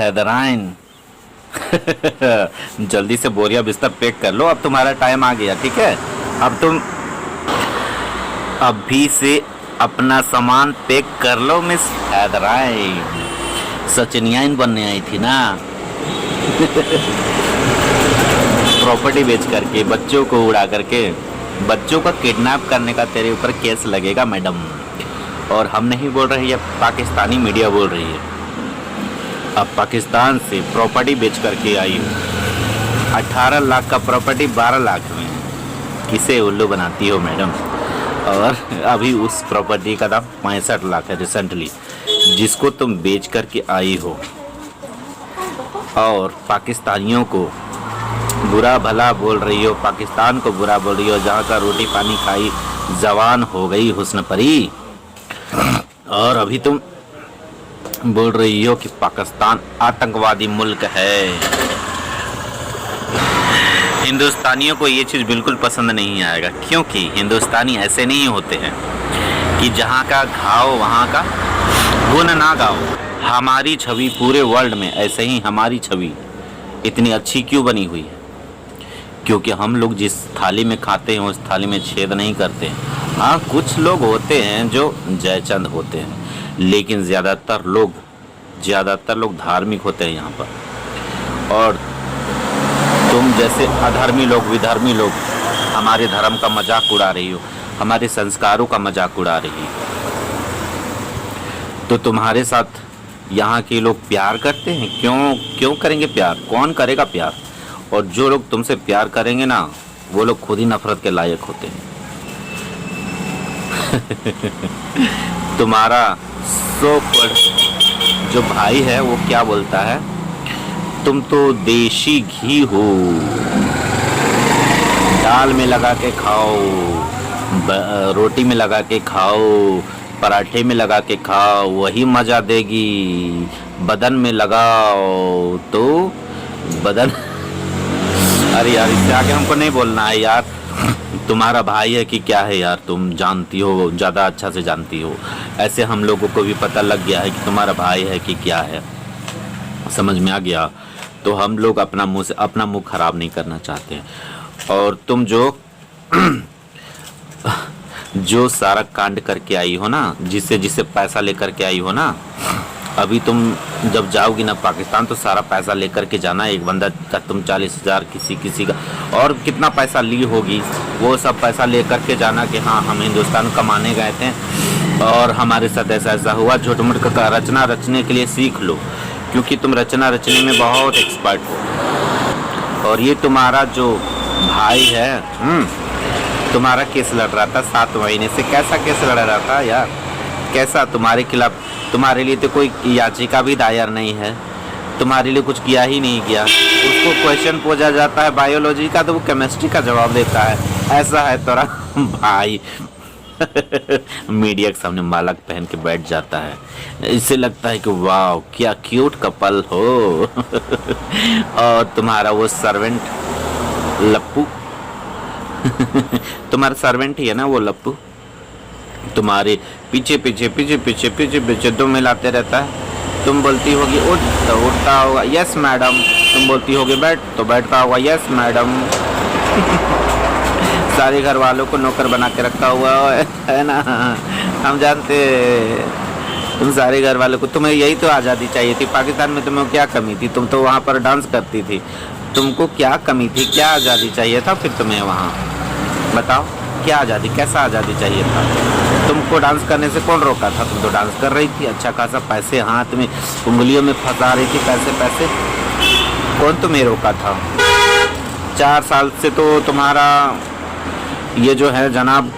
हैदराइन। जल्दी से बोरिया बिस्तर पैक कर लो, अब तुम्हारा टाइम आ गया, ठीक है। अब तुम अभी से अपना सामान पैक कर लो मिस हैदराइन। सचिनियाइन बनने आई थी ना। प्रॉपर्टी बेच करके, बच्चों को उड़ा करके, बच्चों का किडनैप करने का तेरे ऊपर केस लगेगा मैडम। और हम नहीं बोल रहे, ये पाकिस्तानी मीडिया बोल रही है। अब पाकिस्तान से प्रॉपर्टी बेच करके आई हो, 18 लाख का प्रॉपर्टी 12 लाख में। किसे उल्लू बनाती हो मैडम। और अभी उस प्रॉपर्टी का दाम 65 लाख है रिसेंटली, जिसको तुम बेच करके आई हो। और पाकिस्तानियों को बुरा भला बोल रही हो, पाकिस्तान को बुरा बोल रही हो, जहाँ का रोटी पानी खाई जवान हो गई हुस्न परी। और अभी तुम बोल रही हो कि पाकिस्तान आतंकवादी मुल्क है। हिंदुस्तानियों को ये चीज़ बिल्कुल पसंद नहीं आएगा, क्योंकि हिंदुस्तानी ऐसे नहीं होते हैं कि जहाँ का घाव वहाँ का गुण ना गाओ। हमारी छवि पूरे वर्ल्ड में ऐसे ही हमारी छवि इतनी अच्छी क्यों बनी हुई है? क्योंकि हम लोग जिस थाली में खाते हैं उस थाली में छेद नहीं करते हैं। हाँ, कुछ लोग होते हैं जो जयचंद होते हैं, लेकिन ज़्यादातर लोग धार्मिक होते हैं यहाँ पर। और तुम जैसे अधर्मी लोग, विधर्मी लोग हमारे धर्म का मजाक उड़ा रही हो, हमारे संस्कारों का मजाक उड़ा रही हो। तो तुम्हारे साथ यहाँ के लोग प्यार करते हैं? क्यों करेंगे प्यार? कौन करेगा प्यार? और जो लोग तुमसे प्यार करेंगे ना, वो लोग खुद ही नफरत के लायक होते हैं। तुम्हारा जो भाई है वो क्या बोलता है, तुम तो देशी घी हो, दाल में लगा के खाओ, रोटी में लगा के खाओ, पराठे में लगा के खाओ, वही मज़ा देगी। बदन में लगाओ तो बदन। अरे यार, इससे आगे हमको नहीं बोलना है यार। तुम्हारा भाई है कि क्या है यार, तुम जानती हो, ज़्यादा अच्छा से जानती हो। ऐसे हम लोगों को भी पता लग गया है कि तुम्हारा भाई है कि क्या है, समझ में आ गया। तो हम लोग अपना मुंह खराब नहीं करना चाहते हैं। और तुम जो सारा कांड करके आई हो ना, जिससे पैसा लेकर के आई हो ना, अभी तुम जब जाओगी ना पाकिस्तान तो सारा पैसा लेकर के जाना। एक बंदा का तुम 40,000, किसी का और कितना पैसा ली होगी, वो सब पैसा लेकर के जाना कि हाँ हम हिंदुस्तान कमाने गए थे और हमारे साथ ऐसा हुआ। झूठ मूठ का रचना रचने के लिए सीख लो, क्योंकि तुम रचना रचने में बहुत एक्सपर्ट हो। और ये तुम्हारा जो भाई है, तुम्हारा केस लड़ रहा था 7 महीने से। कैसा केस लड़ रहा था यार? कैसा? तुम्हारे खिलाफ, तुम्हारे लिए तो कोई याचिका भी दायर नहीं है, तुम्हारे लिए कुछ किया ही नहीं किया। उसको क्वेश्चन पूछा जाता है बायोलॉजी का तो वो केमिस्ट्री का जवाब देता है। ऐसा है तेरा भाई। मीडिया के सामने मालक पहन के बैठ जाता है, इससे लगता है कि वाह क्या क्यूट कपल हो। और तुम्हारा वो सर्वेंट लप्पू, तुम्हारा सर्वेंट ही है ना वो लप्पू, तुम्हारे पीछे तुम मिलाते रहता है। तुम बोलती होगी उठ तो उठता होगा, यस मैडम। तुम बोलती होगी बैठ तो बैठता होगा, यस मैडम। सारे घर वालों को नौकर बना के रखा हुआ है ना, हम जानते। तुम सारे घर वालों को, तुम्हें यही तो आज़ादी चाहिए थी। पाकिस्तान में तुम्हें क्या कमी थी? तुम तो वहाँ पर डांस करती थी। तुमको क्या कमी थी? क्या आज़ादी चाहिए था फिर तुम्हें वहाँ? बताओ क्या आज़ादी, कैसा आज़ादी चाहिए था? तुमको डांस करने से कौन रोका था? तुम तो डांस कर रही थी, अच्छा खासा पैसे हाथ में उंगलियों में फंसा रही थी, पैसे। कौन तुम्हें रोका था? 4 साल से तो तुम्हारा ये जो है जनाब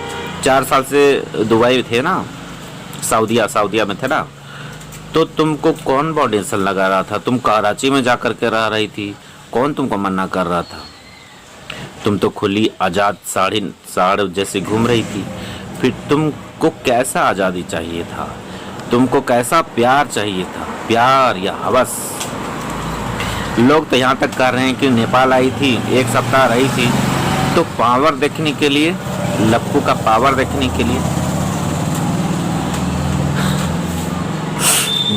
4 साल से दुबई थे ना, सऊदिया में थे ना, तो तुमको कौन बाउंडेशन लगा रहा था? तुम कराची में जा कर के रह रही थी, कौन तुमको मना कर रहा था? तुम तो खुली आज़ाद साड़ जैसे घूम रही थी। फिर तुमको कैसा आज़ादी चाहिए था? तुमको कैसा प्यार चाहिए था? प्यार या हवस? लोग तो यहाँ तक कह रहे हैं कि नेपाल आई थी, 1 सप्ताह रही थी, तो पावर देखने के लिए, लप्पू का पावर देखने के लिए।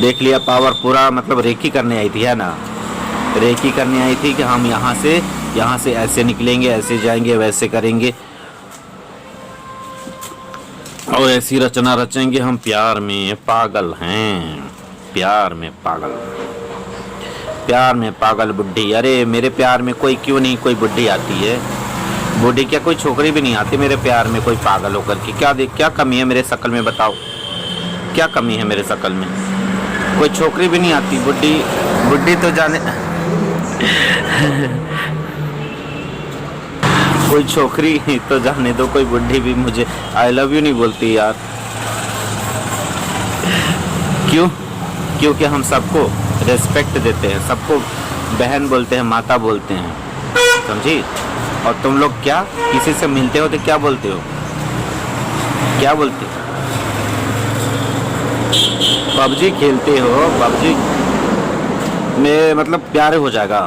देख लिया पावर पूरा, मतलब रेकी करने आई थी, है ना, रेकी करने आई थी कि हम यहाँ से ऐसे निकलेंगे, ऐसे जाएंगे, वैसे करेंगे और ऐसी रचना रचेंगे। हम प्यार में पागल हैं, प्यार में पागल, प्यार में पागल बुढ़ी। अरे मेरे प्यार में कोई क्यों नहीं, कोई बुढ़ी आती है, बुढ़ी क्या, कोई छोकरी भी नहीं आती मेरे प्यार में कोई पागल होकर के। क्या कमी है मेरे शक्ल में, बताओ क्या कमी है मेरे शक्ल में? कोई छोकरी भी नहीं आती, बुढ़ी, बुढ़ी तो जाने कोई छोकरी तो जाने दो, कोई बुढ़ी भी मुझे आई लव यू नहीं बोलती यार। क्यों? क्योंकि हम सबको रेस्पेक्ट देते हैं, सबको बहन बोलते हैं, माता बोलते हैं, समझी? और तुम लोग क्या किसी से मिलते हो तो क्या बोलते हो, क्या बोलते हो? पबजी खेलते हो, पबजी में मतलब प्यारे हो जाएगा।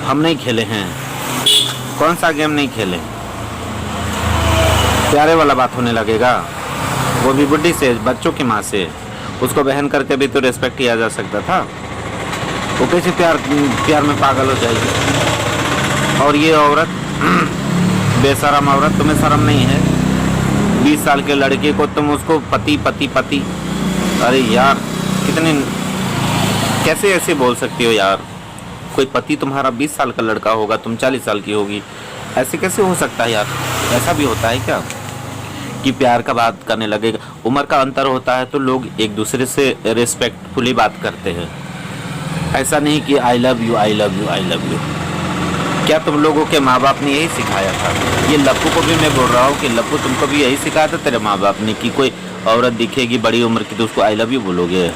हम नहीं खेले हैं, कौन सा गेम नहीं खेले, प्यारे वाला बात होने लगेगा, वो भी बुढ़ी से, बच्चों की माँ से। उसको बहन करके भी तो रेस्पेक्ट किया जा सकता था। वो कैसे प्यार में पागल हो जाएगी? और ये औरत बेशरम औरत, तुम्हें शर्म नहीं है? 20 साल के लड़के को तुम उसको पति पति पति, अरे यार कितने, कैसे ऐसे बोल सकती हो यार? कोई पति तुम्हारा 20 साल का लड़का होगा, तुम 40 साल की होगी, ऐसे कैसे हो सकता है यार? ऐसा भी होता है क्या कि प्यार का बात करने लगेगा? उम्र का अंतर होता है तो लोग एक दूसरे से रिस्पेक्टफुली बात करते हैं, ऐसा नहीं कि I love you I love you I love you. क्या तुम लोगों के माँ बाप ने यही सिखाया था? ये लप्पू को भी मैं बोल रहा हूँ कि लप्पू तुमको भी यही सिखाया था तेरे माँ बाप ने कि कोई औरत दिखेगी बड़ी उम्र की तो उसको आई लव यू बोलोगे,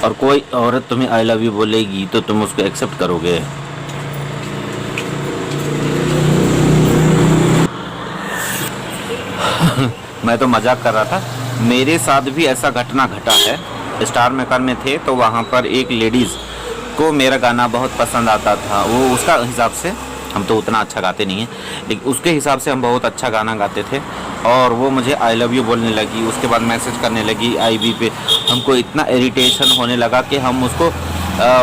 और कोई औरत तुम्हें आई लव यू बोलेगी तो तुम उसको एक्सेप्ट करोगे? मैं तो मजाक कर रहा था, मेरे साथ भी ऐसा घटना घटा है। स्टार मेकर में थे तो वहाँ पर एक लेडीज़ को मेरा गाना बहुत पसंद आता था। वो उसका हिसाब से, हम तो उतना अच्छा गाते नहीं हैं, लेकिन उसके हिसाब से हम बहुत अच्छा गाना गाते थे, और वो मुझे आई लव यू बोलने लगी। उसके बाद मैसेज करने लगी आईवी पे। हमको इतना इरिटेशन होने लगा कि हम उसको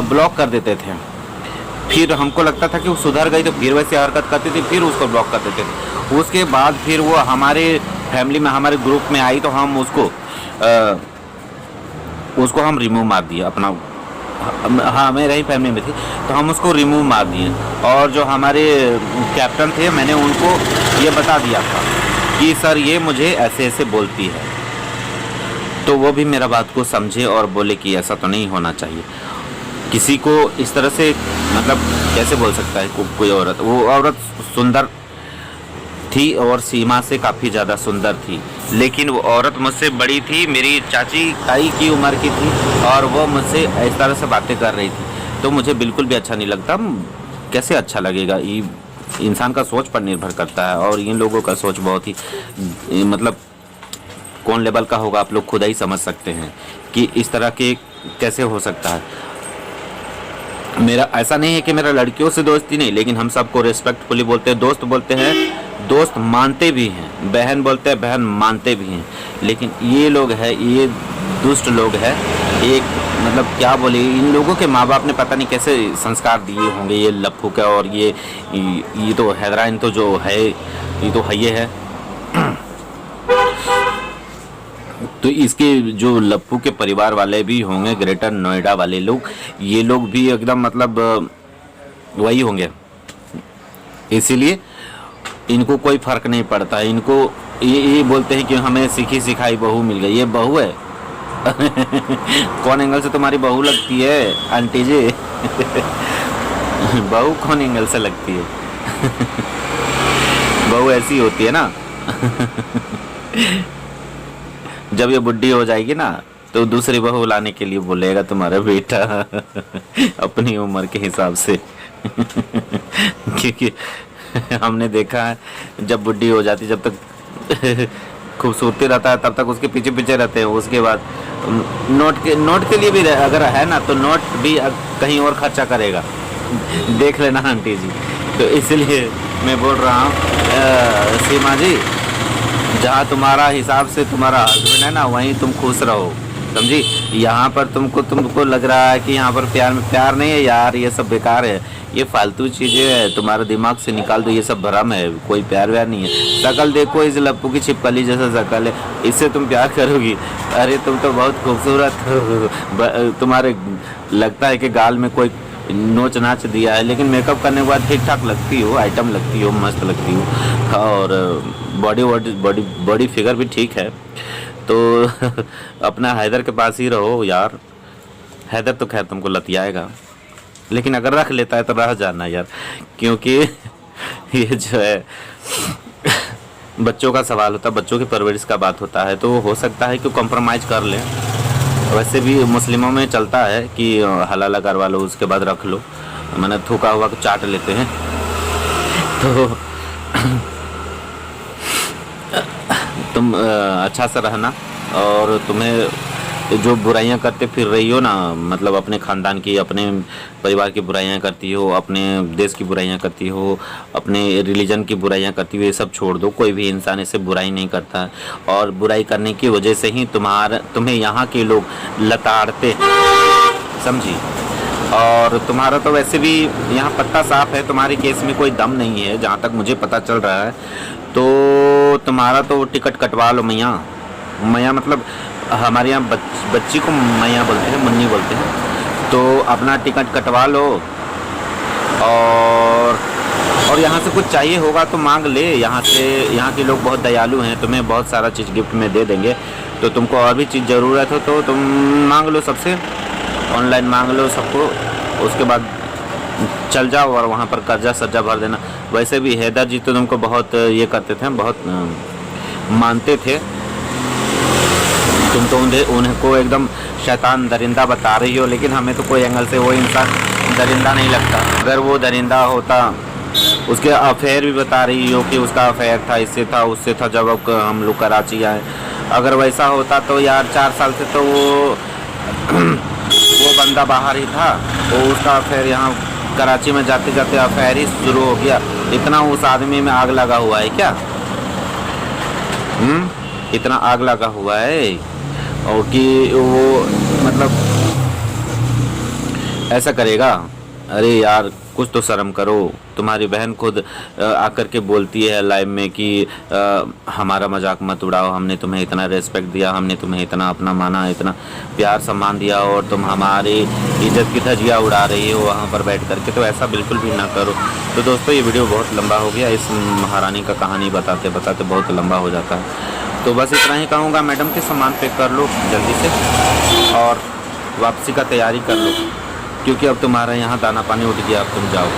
ब्लॉक कर देते थे। फिर हमको लगता था कि वो सुधर गई तो फिर वैसे हरकत करती थी, फिर उसको ब्लॉक कर देते थे। उसके बाद फिर वो हमारे फैमिली में, हमारे ग्रुप में आई तो हम उसको हम रिमूव मार दिया अपना। हाँ, मेरे ही फैमिली में थी तो हम उसको रिमूव मार दिए। और जो हमारे कैप्टन थे, मैंने उनको ये बता दिया था कि सर ये मुझे ऐसे ऐसे बोलती है, तो वो भी मेरा बात को समझे और बोले कि ऐसा तो नहीं होना चाहिए। किसी को इस तरह से, मतलब कैसे बोल सकता है कोई औरत? वो औरत सुंदर थी और सीमा से काफ़ी ज़्यादा सुंदर थी, लेकिन वो औरत मुझसे बड़ी थी, मेरी चाची ताई की उम्र की थी, और वो मुझसे इस तरह से बातें कर रही थी, तो मुझे बिल्कुल भी अच्छा नहीं लगता। कैसे अच्छा लगेगा? ये इंसान का सोच पर निर्भर करता है, और इन लोगों का सोच बहुत ही मतलब कौन लेवल का होगा आप लोग खुद ही समझ सकते हैं कि इस तरह के कैसे हो सकता है। मेरा ऐसा नहीं है कि मेरा लड़कियों से दोस्ती नहीं, लेकिन हम सबको रिस्पेक्टफुली बोलते हैं, दोस्त बोलते हैं, दोस्त मानते भी हैं, बहन बोलते हैं, बहन मानते भी हैं। लेकिन ये लोग हैं, ये दुष्ट लोग हैं, एक मतलब क्या बोले, इन लोगों के माँ बाप ने पता नहीं कैसे संस्कार दिए होंगे ये लप्पू का। और ये तो हैदराइन तो जो है, ये तो है है। तो इसके जो लप्पू के परिवार वाले भी होंगे, ग्रेटर नोएडा वाले लोग, ये लोग भी एकदम मतलब वही होंगे, इसीलिए इनको कोई फर्क नहीं पड़ता। इनको ये बोलते हैं कि हमें सीखी सिखाई बहू मिल गई। ये बहू है? कौन एंगल से तुम्हारी बहू लगती है आंटी जी? बहू कौन एंगल से लगती है? बहू ऐसी होती है ना। जब ये बुढ़ी हो जाएगी ना तो दूसरी बहू लाने के लिए बोलेगा तुम्हारा बेटा अपनी उम्र के हिसाब से। क्योंकि हमने देखा है जब बुढ़ी हो जाती, जब तक खूबसूरती रहता है तब तक उसके पीछे पीछे रहते हैं। उसके बाद नोट के लिए भी अगर है ना तो नोट भी कहीं और खर्चा करेगा, देख लेना आंटी जी। तो इसलिए मैं बोल रहा हूँ सीमा जी, जहाँ तुम्हारा हिसाब से तुम्हारा हस्बैंड है ना, वहीं तुम खुश रहो। समझी। यहाँ पर तुमको लग रहा है कि यहाँ पर प्यार नहीं है यार, ये सब बेकार है, ये फालतू चीजें है, तुम्हारे दिमाग से निकाल दो, ये सब भ्रम है, कोई प्यार व्यार नहीं है। शकल देखो, इस लप्पू की छिपकली जैसा शकल है, इससे तुम प्यार करोगी? अरे तुम तो बहुत खूबसूरत हो। तुम्हारे लगता है कि गाल में कोई नोच नाच दिया है, लेकिन मेकअप करने के बाद ठीक ठाक लगती हो, आइटम लगती हो, मस्त लगती हो, और body body body body figure भी ठीक है। तो अपना हैदर के पास ही रहो यार। हैदर तो खैर तुमको लतियाएगा, लेकिन अगर रख लेता है तो रह जाना यार, क्योंकि ये जो है बच्चों का सवाल होता है, बच्चों की परवरिश का बात होता है, तो हो सकता है कि कॉम्प्रोमाइज़ कर लें। वैसे भी मुस्लिमों में चलता है कि हलाला करवा लो उसके बाद रख लो, मैंने थूका हुआ को चाट लेते हैं। तो तुम अच्छा सा रहना, और तुम्हें जो बुराइयां करते फिर रही हो ना, मतलब अपने ख़ानदान की, अपने परिवार की बुराइयां करती हो, अपने देश की बुराइयां करती हो, अपने रिलीजन की बुराइयां करती हो, ये सब छोड़ दो। कोई भी इंसान ऐसे बुराई नहीं करता है, और बुराई करने की वजह से ही तुम्हें यहाँ के लोग लताड़ते हैं, समझी। और तुम्हारा तो वैसे भी यहाँ पत्ता साफ है, तुम्हारे केस में कोई दम नहीं है जहाँ तक मुझे पता चल रहा है। तो तुम्हारा तो टिकट कटवा लो मैया। मैया मतलब हमारे यहाँ बच्ची को मैया बोलते हैं, मुन्नी बोलते हैं। तो अपना टिकट कटवा लो, और यहाँ से कुछ चाहिए होगा तो मांग ले यहाँ से। यहाँ के लोग बहुत दयालु हैं, तुम्हें बहुत सारा चीज़ गिफ्ट में दे देंगे। तो तुमको और भी चीज़ ज़रूरत हो तो तुम मांग लो सबसे, ऑनलाइन मांग लो सबको, उसके बाद चल जाओ और वहाँ पर कर्जा सर्जा भर देना। वैसे भी हैदर जी तो तुमको बहुत ये करते थे, बहुत मानते थे। तुम तो उनको एकदम शैतान दरिंदा बता रही हो, लेकिन हमें तो कोई एंगल से वो इंसान दरिंदा नहीं लगता। अगर वो दरिंदा होता, उसके अफेयर भी बता रही हो कि उसका अफेयर था, इससे था, उससे था, जब हम लोग कराची आए। अगर वैसा होता तो यार 4 साल से तो वो बंदा बाहर ही था, वो उसका अफेयर यहाँ कराची में जाते जाते अफेयर ही शुरू हो गया। इतना उस आदमी में आग लगा हुआ है क्या? इतना आग लगा हुआ है, और कि वो मतलब ऐसा करेगा? अरे यार कुछ तो शर्म करो। तुम्हारी बहन खुद आकर के बोलती है लाइव में कि हमारा मजाक मत उड़ाओ, हमने तुम्हें इतना रेस्पेक्ट दिया, हमने तुम्हें इतना अपना माना, इतना प्यार सम्मान दिया, और तुम हमारी इज्जत की धज्जियाँ उड़ा रही हो वहाँ पर बैठ करके। तो ऐसा बिल्कुल भी ना करो। तो दोस्तों ये वीडियो बहुत लंबा हो गया, इस महारानी का कहानी बताते बताते बहुत लंबा हो जाता है। तो बस इतना ही कहूँगा, मैडम के सामान पैक कर लो जल्दी से, और वापसी का तैयारी कर लो, क्योंकि अब तुम्हारा यहाँ दाना पानी उठ गया, अब तुम जाओ।